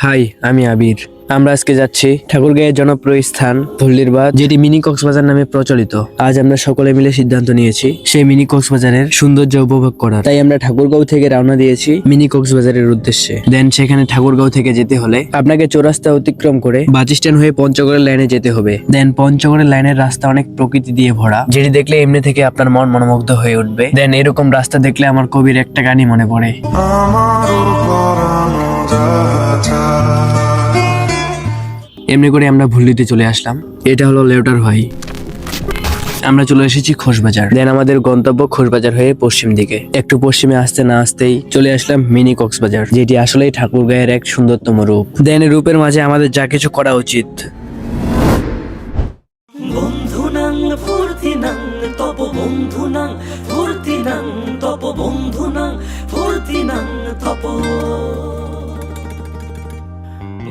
High, আমি আবির। আমরা আজকে যাচ্ছি ঠাকুরগাঁয়ের জনপ্রিয় স্থান ভুল্লির বাঁধ, যেটি মিনি কক্সবাজার নামে প্রচলিত। আজ আমরা সকলে মিলে সিদ্ধান্ত নিয়েছি সেই মিনি কক্সবাজারের সৌন্দর্য উপভোগ করার। তাই আমরা ঠাকুরগাঁও থেকে রওনা দিয়েছি মিনি কক্সবাজারের উদ্দেশ্যে। দেন সেখানে ঠাকুরগাঁও থেকে যেতে হলে আপনাকে চৌরাস্তা অতিক্রম করে বাস স্ট্যান্ড হয়ে পঞ্চগড়ের লাইনে যেতে হবে। দেন পঞ্চগড়ের লাইনের রাস্তা অনেক প্রকৃতি দিয়ে ভরা, যেটি দেখলে এমনি থেকে আপনার মন মনোমুগ্ধ হয়ে উঠবে। দেন এরকম রাস্তা দেখলে আমার কবির একটা গানই মনে পড়ে। এমনি করে আমরা ভুল্লিতে চলে আসলাম। এটা হলো লেউটার ভাই। আমরা চলে এসেছি খোশবাজার। দেন আমাদের গন্তব্য খোশবাজার হয়ে পশ্চিম দিকে। একটু পশ্চিমে আসতে না আসতেই চলে আসলাম মিনি কক্সবাজার, যেটি আসলেই ঠাকুরগাঁয়ের এক সুন্দরতম রূপ। দেন এই রূপের মাঝে আমাদের যা কিছু করা উচিত। বন্ধুনাং ফুর্তিনাং তপ বন্ধুনাং ফুর্তিনাং তপ বন্ধুনাং ফুর্তিনাং তপ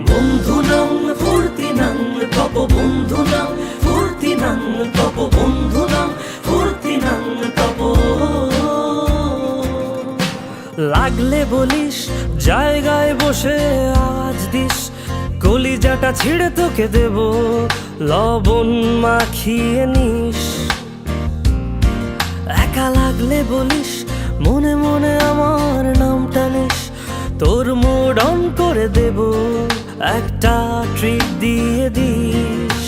বন্ধুনাং ফুর্তিনাং তপ বন্ধুনাং ফুর্তিনাং তপ বন্ধুনাং ফুর্তিনাং তপ লাগলে বলিস জায়গায় বসে আওয়াজ দিস, কলিজাটা ছিঁড়ে তোকে দেব লবণ মাখিয়ে নিস। একা লাগলে বলিস মনে মনে আমার নামটা নিস, তোর মুড অন করে দেব একটা ট্রিট দিয়ে দিস।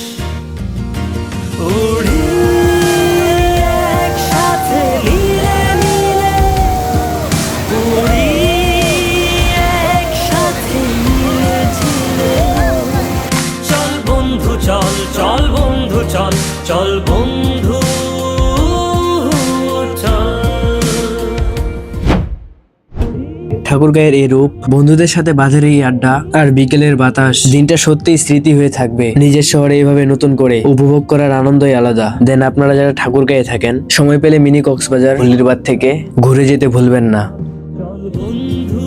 উড়ি একসাথে নীলে নীলে, উড়ি একসাথে নীলে ঝিলে। চল বন্ধু চল, চল বন্ধু চল, চল বন্ধু চল। ঠাকুরগাঁয়ের এই রূপ, বন্ধুদের সাথে বাঁধের এই আড্ডা আর বিকেলের বাতাস, দিনটা সত্যিই স্মৃতি হয়ে থাকবে। নিজের শহরে এইভাবে নতুন করে উপভোগ করার আনন্দই আলাদা। দেন আপনারা যারা ঠাকুরগাঁয়ে থাকেন, সময় পেলে মিনি কক্সবাজার ভুল্লির বাঁধ থেকে ঘুরে যেতে ভুলবেন না। চল বন্ধু